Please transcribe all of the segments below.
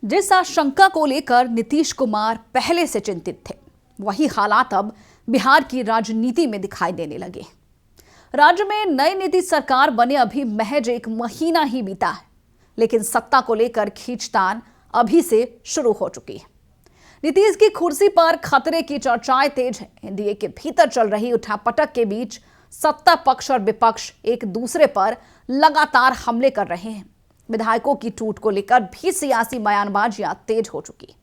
जिस आशंका को लेकर नीतीश कुमार पहले से चिंतित थे, वही हालात अब बिहार की राजनीति में दिखाई देने लगे। राज्य में नई नीतीश सरकार बने अभी महज एक महीना ही बीता है, लेकिन सत्ता को लेकर खींचतान अभी से शुरू हो चुकी है। नीतीश की कुर्सी पर खतरे की चर्चाएं तेज हैं। एनडीए के भीतर चल रही उठापटक के बीच सत्ता पक्ष और विपक्ष एक दूसरे पर लगातार हमले कर रहे हैं। विधायकों की टूट को लेकर भी सियासी बयानबाजियां तेज हो चुकी।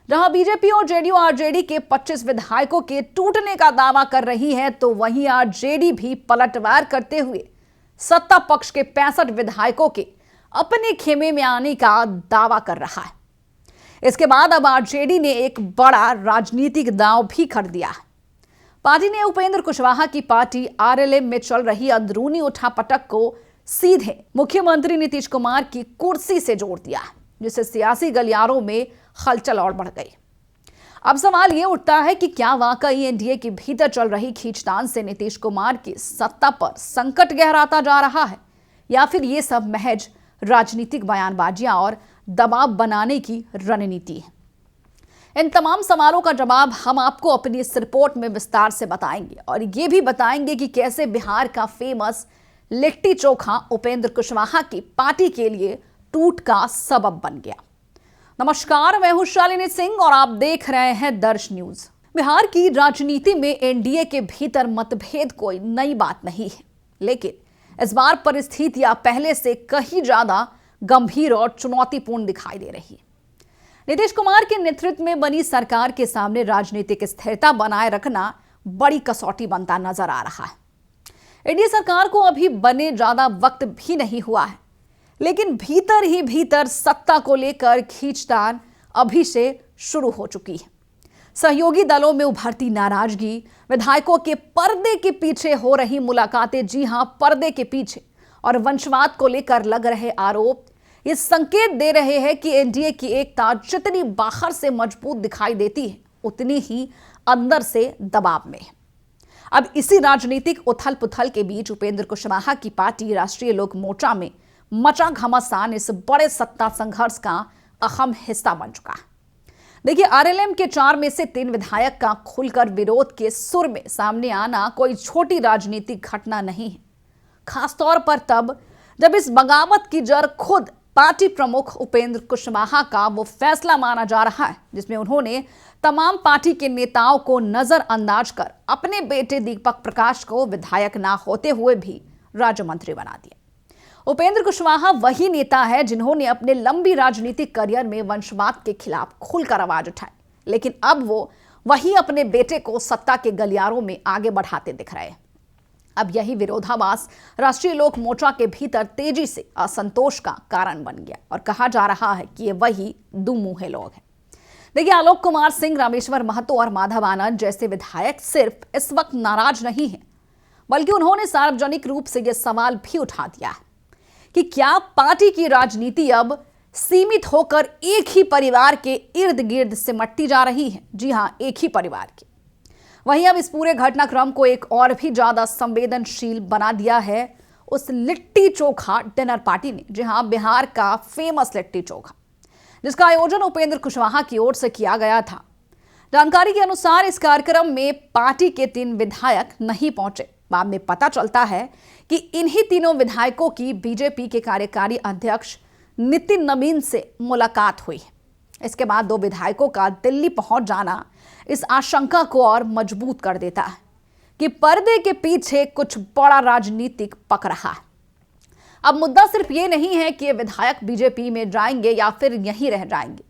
जहां बीजेपी और जेडीयू आरजेडी के 25 विधायकों के टूटने का दावा कर रही है, तो वहीं आरजेडी भी पलटवार करते हुए सत्ता पक्ष के 65 विधायकों के अपने खेमे में आने का दावा कर रहा है। इसके बाद अब आरजेडी ने एक बड़ा राजनीतिक दांव भी कर दिया है। पार्टी ने उपेंद्र कुशवाहा की पार्टी आरएलएम में चल रही अंदरूनी उठापटक को सीधे मुख्यमंत्री नीतीश कुमार की कुर्सी से जोड़ दिया, जिससे सियासी गलियारों में हलचल और बढ़ गई। अब सवाल यह उठता है कि क्या वाकई एनडीए के भीतर चल रही खींचतान से नीतीश कुमार की सत्ता पर संकट गहराता जा रहा है, या फिर ये सब महज राजनीतिक बयानबाजियां और दबाव बनाने की रणनीति है। इन तमाम सवालों का जवाब हम आपको अपनी इस रिपोर्ट में विस्तार से बताएंगे, और ये भी बताएंगे कि कैसे बिहार का फेमस लिट्टी चोखा उपेंद्र कुशवाहा की पार्टी के लिए टूट का सबब बन गया। नमस्कार, मैं हूं शालिनी सिंह और आप देख रहे हैं दर्श न्यूज। बिहार की राजनीति में एनडीए के भीतर मतभेद कोई नई बात नहीं है, लेकिन इस बार परिस्थितियां पहले से कहीं ज्यादा गंभीर और चुनौतीपूर्ण दिखाई दे रही है। नीतीश कुमार के नेतृत्व में बनी सरकार के सामने राजनीतिक स्थिरता बनाए रखना बड़ी कसौटी बनता नजर आ रहा है। एनडीए सरकार को अभी बने ज्यादा वक्त भी नहीं हुआ है, लेकिन भीतर ही भीतर सत्ता को लेकर खींचतान अभी से शुरू हो चुकी है। सहयोगी दलों में उभरती नाराजगी, विधायकों के पर्दे के पीछे हो रही मुलाकातें, जी हां, पर्दे के पीछे, और वंशवाद को लेकर लग रहे आरोप ये संकेत दे रहे हैं कि एनडीए की एकता जितनी बाहर से मजबूत दिखाई देती है, उतनी ही अंदर से दबाव में है। अब इसी राजनीतिक उथल पुथल के बीच उपेंद्र कुशवाहा की पार्टी राष्ट्रीय लोक मोर्चा में मचा घमासान इस बड़े सत्ता संघर्ष का अहम हिस्सा बन चुका है। देखिए, आरएलएम के 4 में से 3 विधायक का खुलकर विरोध के सुर में सामने आना कोई छोटी राजनीतिक घटना नहीं है, खासतौर पर तब जब इस बगावत की जड़ खुद पार्टी प्रमुख उपेंद्र कुशवाहा का वो फैसला माना जा रहा है, जिसमें उन्होंने तमाम पार्टी के नेताओं को नजरअंदाज कर अपने बेटे दीपक प्रकाश को विधायक ना होते हुए भी राज्य मंत्री बना दिया। उपेंद्र कुशवाहा वही नेता है जिन्होंने अपने लंबी राजनीतिक करियर में वंशवाद के खिलाफ खुलकर आवाज उठाई, लेकिन अब वो वही अपने बेटे को सत्ता के गलियारों में आगे बढ़ाते दिख रहे हैं। अब यही विरोधाभास राष्ट्रीय लोक मोर्चा के भीतर तेजी से असंतोष का कारण बन गया, और कहा जा रहा है कि ये वही दुमुंहे लोग हैं। देखिए, आलोक कुमार सिंह, रामेश्वर महतो और माधव आनंद जैसे विधायक सिर्फ इस वक्त नाराज नहीं हैं, बल्कि उन्होंने सार्वजनिक रूप से यह सवाल भी उठा दिया है कि क्या पार्टी की राजनीति अब सीमित होकर एक ही परिवार के इर्द गिर्द सिमटती जा रही है। जी हां, एक ही परिवार की। वहीं अब इस पूरे घटनाक्रम को एक और भी ज्यादा संवेदनशील बना दिया है उस लिट्टी चोखा डिनर पार्टी ने। जी हां, बिहार का फेमस लिट्टी चोखा, जिसका आयोजन उपेंद्र कुशवाहा की ओर से किया गया था। जानकारी के अनुसार इस कार्यक्रम में पार्टी के 3 विधायक नहीं पहुंचे। बाद में पता चलता है कि इन्हीं तीनों विधायकों की बीजेपी के कार्यकारी अध्यक्ष नितिन नवीन से मुलाकात हुई। इसके बाद 2 विधायकों का दिल्ली पहुंच जाना इस आशंका को और मजबूत कर देता है कि पर्दे के पीछे कुछ बड़ा राजनीतिक पक रहा है। अब मुद्दा सिर्फ ये नहीं है कि ये विधायक बीजेपी में जाएंगे या फिर यहीं रह जाएंगे।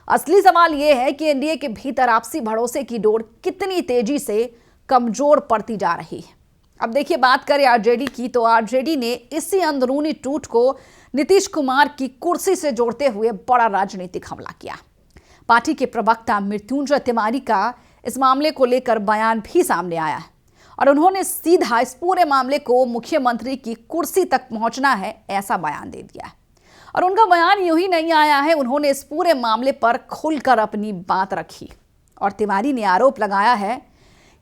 असली सवाल ये है कि एनडीए के भीतर आपसी भरोसे की डोर कितनी तेजी से कमजोर पड़ती जा रही है। अब देखिए, बात करें आरजेडी की, तो आरजेडी ने इसी अंदरूनी टूट को नीतीश कुमार की कुर्सी से जोड़ते हुए बड़ा राजनीतिक हमला किया। पार्टी के प्रवक्ता मृत्युंजय तिवारी का इस मामले को लेकर बयान भी सामने आया है, और उन्होंने सीधा इस पूरे मामले को मुख्यमंत्री की कुर्सी तक पहुंचना है ऐसा बयान दे दिया है। और उनका बयान यूं ही नहीं आया है, उन्होंने इस पूरे मामले पर खुलकर अपनी बात रखी। और तिवारी ने आरोप लगाया है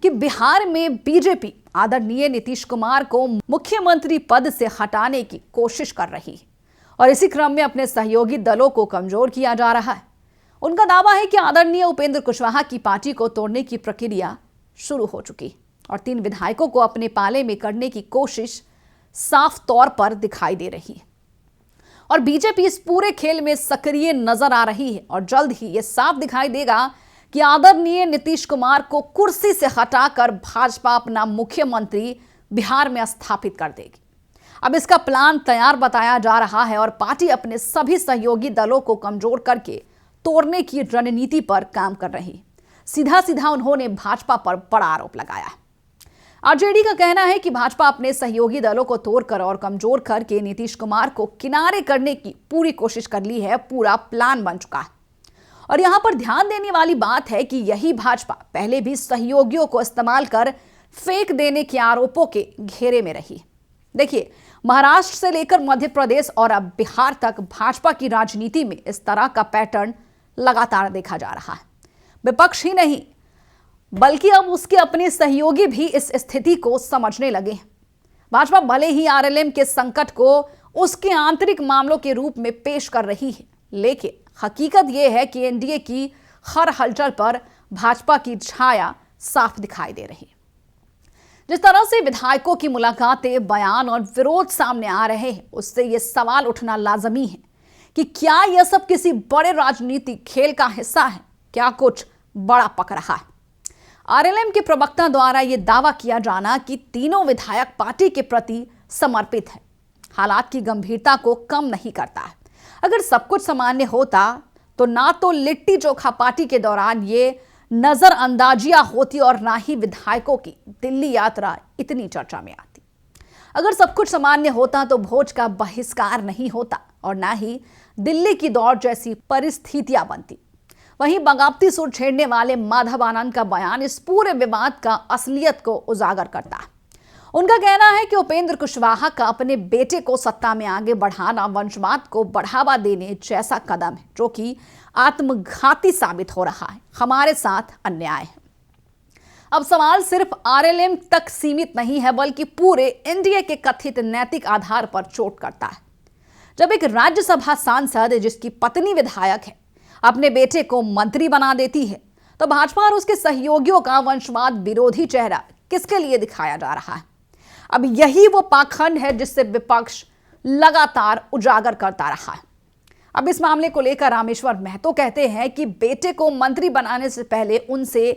कि बिहार में बीजेपी आदरणीय नीतीश कुमार को मुख्यमंत्री पद से हटाने की कोशिश कर रही है, और इसी क्रम में अपने सहयोगी दलों को कमजोर किया जा रहा है। उनका दावा है कि आदरणीय उपेंद्र कुशवाहा की पार्टी को तोड़ने की प्रक्रिया शुरू हो चुकी और 3 विधायकों को अपने पाले में करने की कोशिश साफ तौर पर दिखाई दे रही है और बीजेपी इस पूरे खेल में सक्रिय नजर आ रही है और जल्द ही यह साफ दिखाई देगा कि आदरणीय नीतीश कुमार को कुर्सी से हटाकर भाजपा अपना मुख्यमंत्री बिहार में स्थापित कर देगी। अब इसका प्लान तैयार बताया जा रहा है और पार्टी अपने सभी सहयोगी दलों को कमजोर करके तोड़ने की रणनीति पर काम कर रही है। सीधा सीधा उन्होंने भाजपा पर बड़ा आरोप लगाया है। आरजेडी का कहना है कि भाजपा अपने सहयोगी दलों को तोड़कर और कमजोर करके नीतीश कुमार को किनारे करने की पूरी कोशिश कर ली है, पूरा प्लान बन चुका है। और यहां पर ध्यान देने वाली बात है कि यही भाजपा पहले भी सहयोगियों को इस्तेमाल कर फेंक देने के आरोपों के घेरे में रही। देखिए, महाराष्ट्र से लेकर मध्य प्रदेश और अब बिहार तक भाजपा की राजनीति में इस तरह का पैटर्न लगातार देखा जा रहा है। विपक्ष ही नहीं बल्कि अब उसके अपने सहयोगी भी इस स्थिति को समझने लगे हैं। भाजपा भले ही आरएलएम के संकट को उसके आंतरिक मामलों के रूप में पेश कर रही है, लेकिन हकीकत यह है कि एनडीए की हर हलचल पर भाजपा की छाया साफ दिखाई दे रही है। जिस तरह से विधायकों की मुलाकातें, बयान और विरोध सामने आ रहे हैं, उससे यह सवाल उठना लाजमी है कि क्या यह सब किसी बड़े राजनीतिक खेल का हिस्सा है? क्या कुछ बड़ा पक रहा है? आरएलएम के प्रवक्ता द्वारा यह दावा किया जाना कि तीनों विधायक पार्टी के प्रति समर्पित है, हालात की गंभीरता को कम नहीं करता है। अगर सब कुछ सामान्य होता तो ना तो लिट्टी चोखा पार्टी के दौरान ये नजरअंदाजियां होती और ना ही विधायकों की दिल्ली यात्रा इतनी चर्चा में आती। अगर सब कुछ सामान्य होता तो भोज का बहिष्कार नहीं होता और ना ही दिल्ली की दौड़ जैसी परिस्थितियां बनती। वहीं बगावती सुर छेड़ने वाले माधव आनंद का बयान इस पूरे विवाद का असलियत को उजागर करता है। उनका कहना है कि उपेंद्र कुशवाहा का अपने बेटे को सत्ता में आगे बढ़ाना वंशवाद को बढ़ावा देने जैसा कदम है, जो कि आत्मघाती साबित हो रहा है। हमारे साथ अन्याय है। अब सवाल सिर्फ आरएलएम तक सीमित नहीं है, बल्कि पूरे एनडीए के कथित नैतिक आधार पर चोट करता है। जब एक राज्यसभा सांसद जिसकी पत्नी विधायक है अपने बेटे को मंत्री बना देती है, तो भाजपा और उसके सहयोगियों का वंशवाद विरोधी चेहरा किसके लिए दिखाया जा रहा है? अब यही वो पाखंड है जिससे विपक्ष लगातार उजागर करता रहा है। अब इस मामले को लेकर रामेश्वर महतो कहते हैं कि बेटे को मंत्री बनाने से पहले उनसे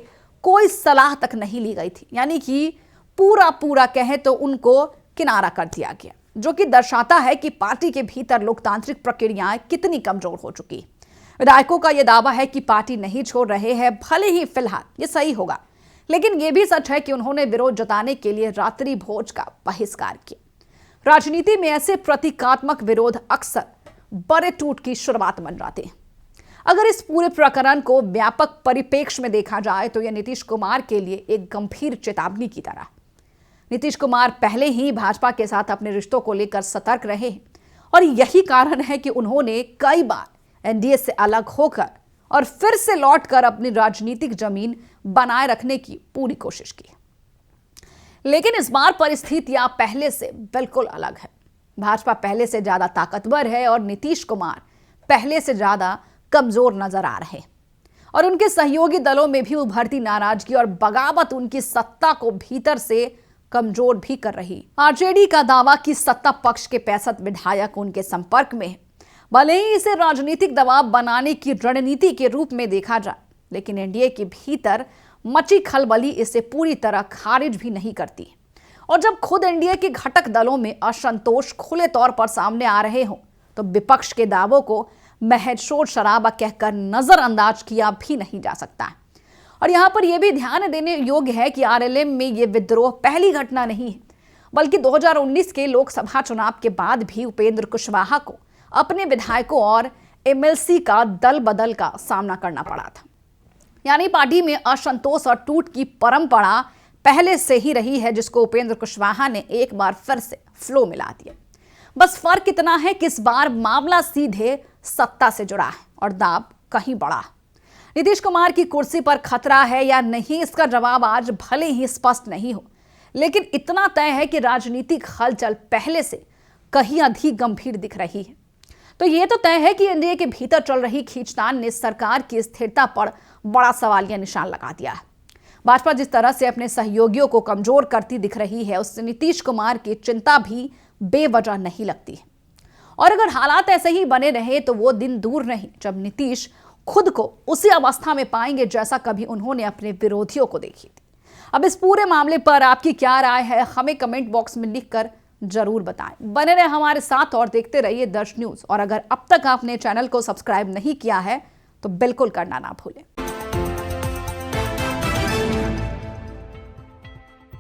कोई सलाह तक नहीं ली गई थी, यानी कि पूरा कहें तो उनको किनारा कर दिया गया, जो कि दर्शाता है कि पार्टी के भीतर लोकतांत्रिक प्रक्रियाएं कितनी कमजोर हो चुकी। विधायकों का यह दावा है कि पार्टी नहीं छोड़ रहे हैं, भले ही फिलहाल ये सही होगा, लेकिन यह भी सच है कि उन्होंने विरोध जताने के लिए रात्रि भोज का बहिष्कार किया। राजनीति में ऐसे प्रतीकात्मक विरोध अक्सर बड़े टूट की शुरुआत बन जाते हैं। अगर इस पूरे प्रकरण को व्यापक परिप्रेक्ष्य में देखा जाए तो यह नीतीश कुमार के लिए एक गंभीर चेतावनी की तरह। नीतीश कुमार पहले ही भाजपा के साथ अपने रिश्तों को लेकर सतर्क रहे हैं और यही कारण है कि उन्होंने कई बार एनडीए से अलग होकर और फिर से लौटकर अपनी राजनीतिक जमीन बनाए रखने की पूरी कोशिश की। लेकिन इस बार परिस्थितियां पहले से बिल्कुल अलग है। भाजपा पहले से ज्यादा ताकतवर है और नीतीश कुमार पहले से ज्यादा कमजोर नजर आ रहे हैं और उनके सहयोगी दलों में भी उभरती नाराजगी और बगावत उनकी सत्ता को भीतर से कमजोर भी कर रही। आरजेडी का दावा कि सत्ता पक्ष के 65 विधायक उनके संपर्क में है। भले ही इसे राजनीतिक दबाव बनाने की रणनीति के रूप में देखा जाए, लेकिन एनडीए के भीतर मची खलबली इसे पूरी तरह खारिज भी नहीं करती। और जब खुद एनडीए के घटक दलों में असंतोष खुले तौर पर सामने आ रहे हों, तो विपक्ष के दावों को महज शोर शराबा कहकर नजरअंदाज किया भी नहीं जा सकता है। और यहाँ पर यह भी ध्यान देने योग्य है कि आरएलएम में यह विद्रोह पहली घटना नहीं है, बल्कि 2019 के लोकसभा चुनाव के बाद भी उपेंद्र कुशवाहा को अपने विधायकों और एमएलसी का दल बदल का सामना करना पड़ा था। यानी पार्टी में असंतोष और टूट की परंपरा पहले से ही रही है, जिसको उपेंद्र कुशवाहा ने एक बार फिर से फ्लो मिला दिया। बस फर्क इतना है कि इस बार मामला सीधे सत्ता से जुड़ा है और दाव कहीं बड़ा है। नीतीश कुमार की कुर्सी पर खतरा है या नहीं, इसका जवाब आज भले ही स्पष्ट नहीं हो, लेकिन इतना तय है कि राजनीतिक हलचल पहले से कहीं अधिक गंभीर दिख रही है। तो ये तो तय है कि एनडीए के भीतर चल रही खींचतान ने सरकार की स्थिरता पर बड़ा सवालिया निशान लगा दिया है। भाजपा जिस तरह से अपने सहयोगियों को कमजोर करती दिख रही है, उससे नीतीश कुमार की चिंता भी बेवजह नहीं लगती है। और अगर हालात ऐसे ही बने रहे तो वो दिन दूर नहीं जब नीतीश खुद को उसी अवस्था में पाएंगे जैसा कभी उन्होंने अपने विरोधियों को देखी थी। अब इस पूरे मामले पर आपकी क्या राय है, हमें कमेंट बॉक्स में लिखकर जरूर बताएं। बने रहे हमारे साथ और देखते रहिए दर्श न्यूज। और अगर अब तक आपने चैनल को सब्सक्राइब नहीं किया है तो बिल्कुल करना ना भूलें।